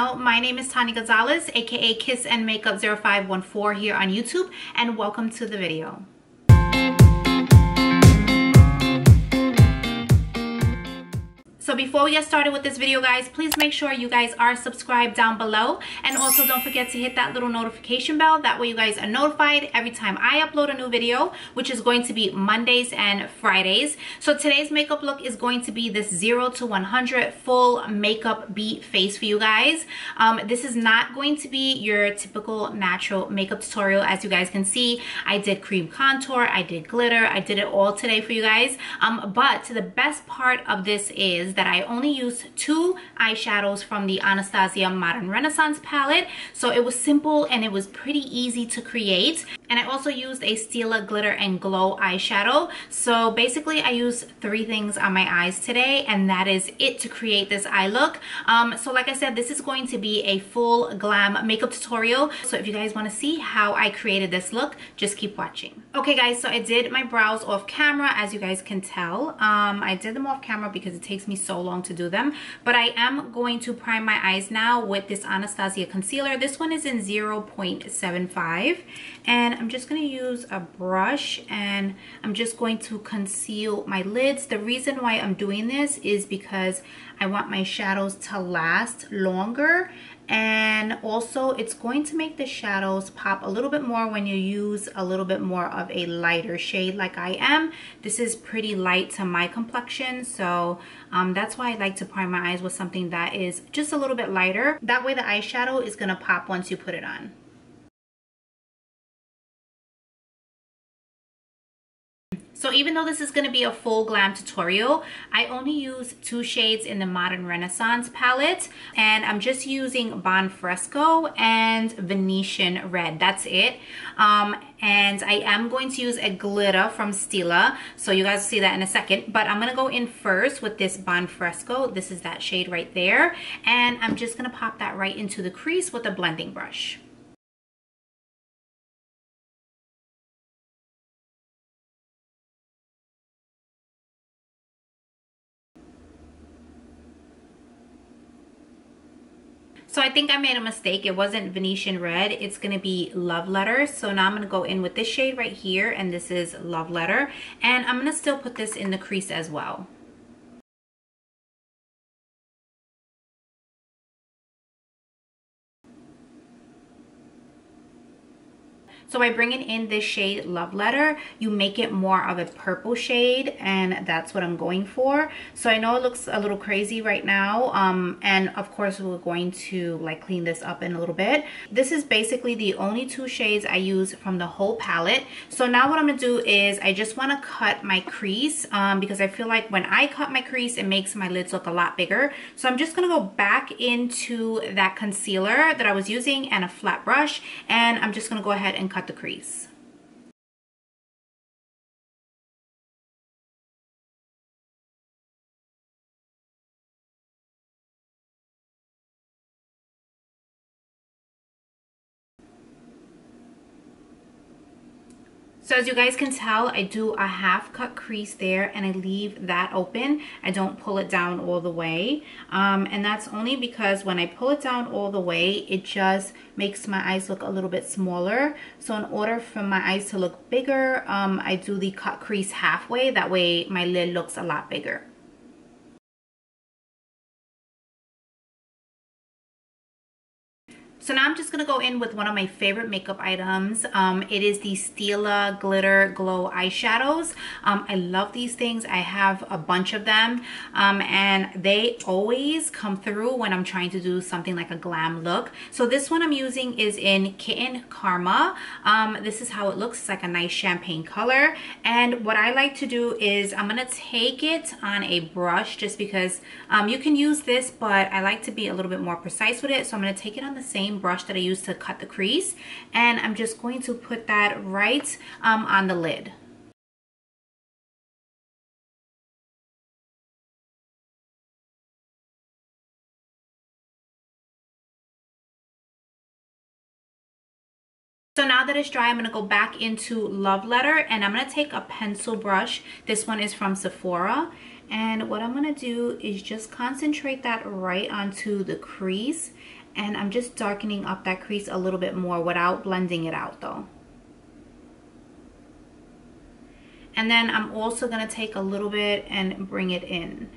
channel. My name is Tanya Gonzalez, aka Kiss and Makeup 0514 here on YouTube, and welcome to the video. So before we get started with this video, guys, please make sure you guys are subscribed down below, and also don't forget to hit that little notification bell. That way you guys are notified every time I upload a new video, which is going to be Mondays and Fridays. So today's makeup look is going to be this 0 to 100 full makeup beat face for you guys. This is not going to be your typical natural makeup tutorial. As you guys can see, I did cream contour, I did glitter, I did it all today for you guys. But the best part of this is that I only used 2 eyeshadows from the Anastasia Modern Renaissance palette. So it was simple and it was pretty easy to create. And I also used a Stila Glitter and Glow eyeshadow. So basically I used 3 things on my eyes today, and that is it to create this eye look. So like I said, this is going to be a full glam makeup tutorial. So if you guys want to see how I created this look, just keep watching. Okay guys, so I did my brows off camera, as you guys can tell. I did them off camera because it takes me so long to do them, but I am going to prime my eyes now with this Anastasia concealer. This one is in 0.75, and I'm just going to use a brush and I'm just going to conceal my lids. The reason why I'm doing this is because I want my shadows to last longer, and also it's going to make the shadows pop a little bit more when you use a little bit more of a lighter shade like I am. This is pretty light to my complexion, so that's why I like to prime my eyes with something that is just a little bit lighter. That way the eyeshadow is going to pop once you put it on. So even though this is going to be a full glam tutorial, I only use 2 shades in the Modern Renaissance palette, and I'm just using Bon Fresco and Venetian Red. That's it. And I am going to use a glitter from Stila, so you guys will see that in a second. But I'm going to go in first with this Bon Fresco. This is that shade right there, and I'm just going to pop that right into the crease with a blending brush. So I think I made a mistake. It wasn't Venetian Red. It's going to be Love Letter. So now I'm going to go in with this shade right here, and this is Love Letter. And I'm going to still put this in the crease as well. So by bringing in this shade Love Letter, you make it more of a purple shade, and that's what I'm going for. So I know it looks a little crazy right now, and of course we're going to like clean this up in a little bit. This is basically the only 2 shades I use from the whole palette. So now what I'm gonna do is I just want to cut my crease, because I feel like when I cut my crease, it makes my lids look a lot bigger. So I'm just gonna go back into that concealer that I was using and a flat brush, and I'm just gonna go ahead and cut the crease. So as you guys can tell, I do a half cut crease there, and I leave that open. I don't pull it down all the way. And that's only because when I pull it down all the way, it just makes my eyes look a little bit smaller. So in order for my eyes to look bigger, I do the cut crease halfway. That way my lid looks a lot bigger. So now I'm just going to go in with one of my favorite makeup items. It is the Stila Glitter Glow eyeshadows. I love these things. I have a bunch of them, and they always come through when I'm trying to do something like a glam look. So this one I'm using is in Kitten Karma. This is how it looks. It's like a nice champagne color. And what I like to do is I'm going to take it on a brush, just because you can use this, but I like to be a little bit more precise with it. So I'm going to take it on the same brush that I used to cut the crease, and I'm just going to put that right on the lid. So now that it's dry, I'm going to go back into Love Letter, and I'm going to take a pencil brush. This one is from Sephora. And what I'm going to do is just concentrate that right onto the crease. And I'm just darkening up that crease a little bit more without blending it out though. And then I'm also going to take a little bit and bring it in.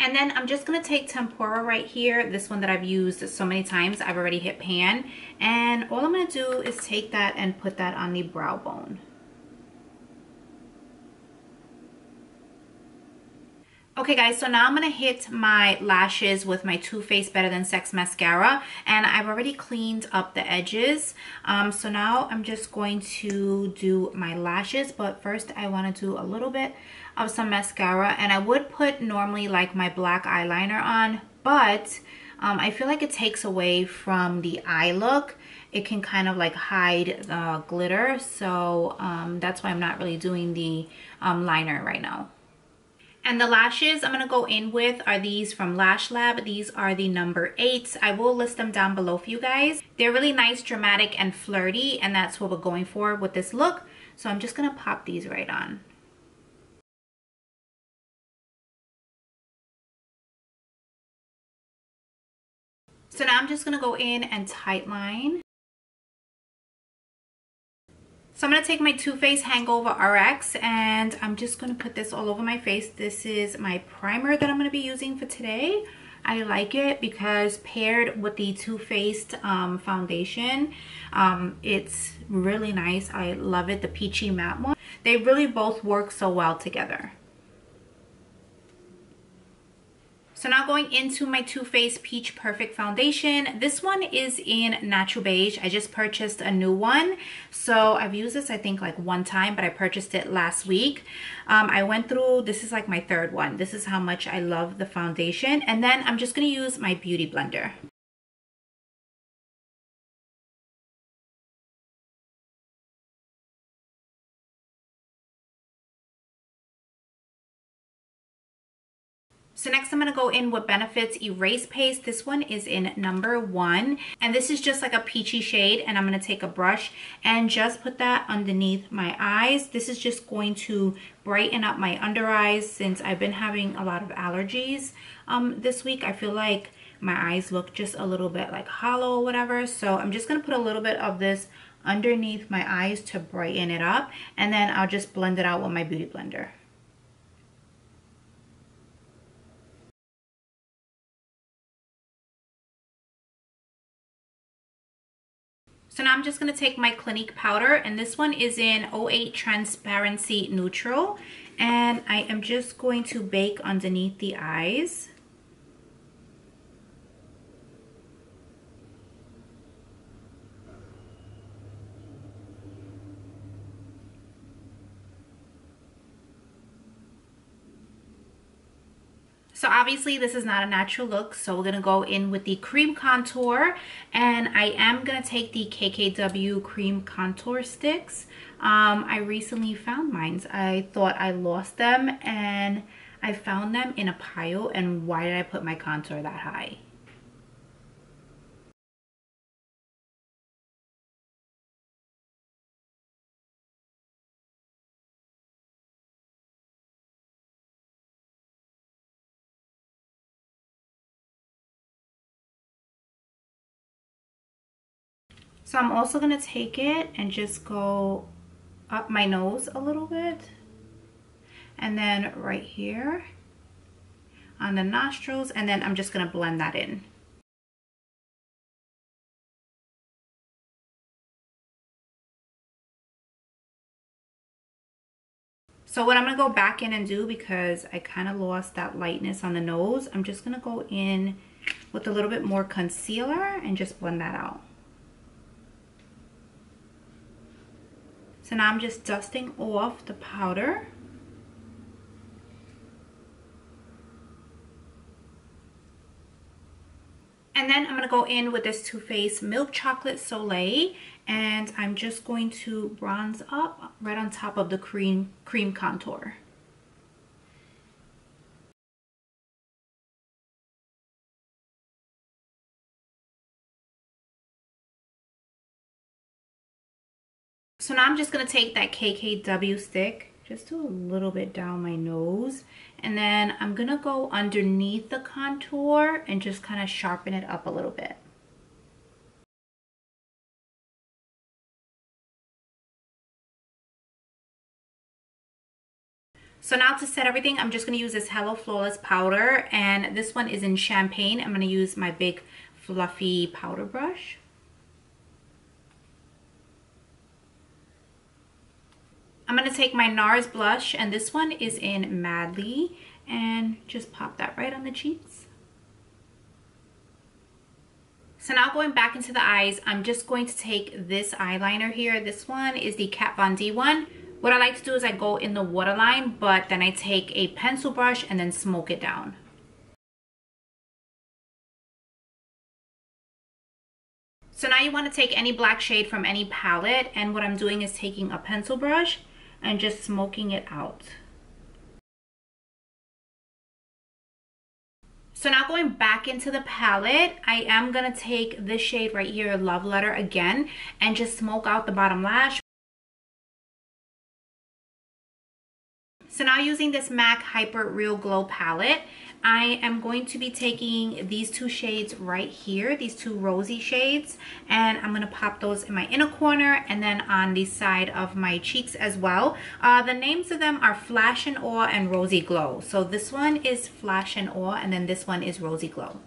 And then I'm just going to take tempura right here, this one that I've used so many times. I've already hit pan. And all I'm going to do is take that and put that on the brow bone. Okay guys, so now I'm going to hit my lashes with my Too Faced Better Than Sex mascara, and I've already cleaned up the edges. So now I'm just going to do my lashes, but first I want to do a little bit of some mascara, and I would put normally like my black eyeliner on, but I feel like it takes away from the eye look. It can kind of like hide the glitter, so that's why I'm not really doing the liner right now. And the lashes I'm going to go in with are these from Lash Lab. These are the number 8. I will list them down below for you guys. They're really nice, dramatic, and flirty, and that's what we're going for with this look. So I'm just going to pop these right on. So now I'm just going to go in and tightline. So I'm going to take my Too Faced Hangover RX, and I'm just going to put this all over my face. This is my primer that I'm going to be using for today. I like it because paired with the Too Faced foundation, it's really nice. I love it, the peachy matte one. They really both work so well together. So now going into my Too Faced Peach Perfect Foundation. This one is in Natural Beige. I just purchased a new one. So I've used this I think like one time, but I purchased it last week. I went through, this is like my 3rd one. This is how much I love the foundation. And then I'm just going to use my Beauty Blender. So next I'm going to go in with Benefit's Erase Paste. This one is in number 1. And this is just like a peachy shade. And I'm going to take a brush and just put that underneath my eyes. This is just going to brighten up my under eyes since I've been having a lot of allergies this week. I feel like my eyes look just a little bit like hollow or whatever. So I'm just going to put a little bit of this underneath my eyes to brighten it up. And then I'll just blend it out with my Beauty Blender. So now I'm just going to take my Clinique powder, and this one is in 08 Transparency Neutral, and I am just going to bake underneath the eyes. So obviously this is not a natural look, so we're gonna go in with the cream contour, and I am gonna take the KKW cream contour sticks. I recently found mine. I thought I lost them, and I found them in a pile, and why did I put my contour that high? So I'm also gonna take it and just go up my nose a little bit, and then right here on the nostrils, and then I'm just gonna blend that in. So what I'm gonna go back in and do, because I kind of lost that lightness on the nose, I'm just gonna go in with a little bit more concealer and just blend that out. So now I'm just dusting off the powder. And then I'm going to go in with this Too Faced Milk Chocolate Soleil, and I'm just going to bronze up right on top of the cream contour. So now I'm just going to take that KKW stick, just do a little bit down my nose. And then I'm going to go underneath the contour and just kind of sharpen it up a little bit. So now to set everything, I'm just going to use this Hello Flawless powder. And this one is in Champagne. I'm going to use my big fluffy powder brush. I'm going to take my NARS blush, and this one is in Madly, and just pop that right on the cheeks. So now going back into the eyes, I'm just going to take this eyeliner here. This one is the Kat Von D one. What I like to do is I go in the waterline, but then I take a pencil brush and then smoke it down. So now you want to take any black shade from any palette, and what I'm doing is taking a pencil brush and just smoking it out. So now going back into the palette, I am going to take this shade right here, Love Letter, again, and just smoke out the bottom lash. So now using this MAC Hyper Real Glow palette, I am going to be taking these two shades right here, these two rosy shades, and I'm going to pop those in my inner corner and then on the side of my cheeks as well. The names of them are Flash and Awe and Rosy Glow. So this one is Flash and Awe, and then this one is Rosy Glow.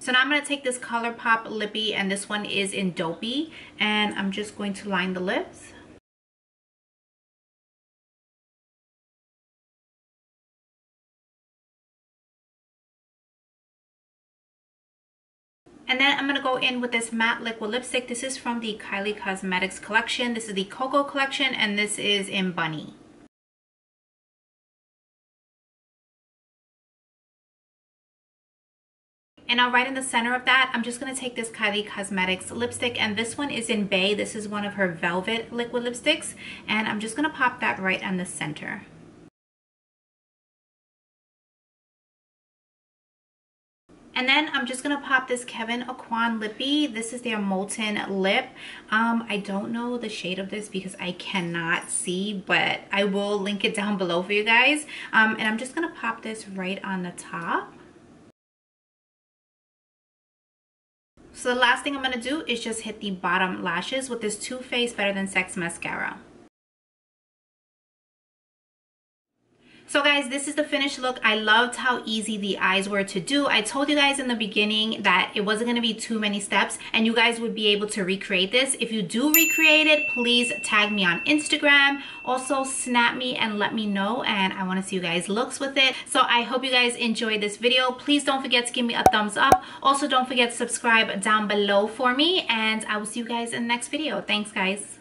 So now I'm going to take this ColourPop Lippy, and this one is in Dopey, and I'm just going to line the lips. And then I'm going to go in with this matte liquid lipstick. This is from the Kylie Cosmetics collection. This is the Cocoa collection, and this is in Bunny. And now right in the center of that, I'm just going to take this Kylie Cosmetics lipstick, and this one is in Bay. This is one of her Velvet liquid lipsticks, and I'm just going to pop that right on the center. And then I'm just going to pop this Kevyn Aucoin Lippy. This is their Molten Lip. I don't know the shade of this because I cannot see, but I will link it down below for you guys. And I'm just going to pop this right on the top. So the last thing I'm going to do is just hit the bottom lashes with this Too Faced Better Than Sex mascara. So guys, this is the finished look. I loved how easy the eyes were to do. I told you guys in the beginning that it wasn't going to be too many steps and you guys would be able to recreate this. If you do recreate it, please tag me on Instagram. Also snap me and let me know, and I want to see you guys looks with it. So I hope you guys enjoyed this video. Please don't forget to give me a thumbs up. Also don't forget to subscribe down below for me, and I will see you guys in the next video. Thanks guys.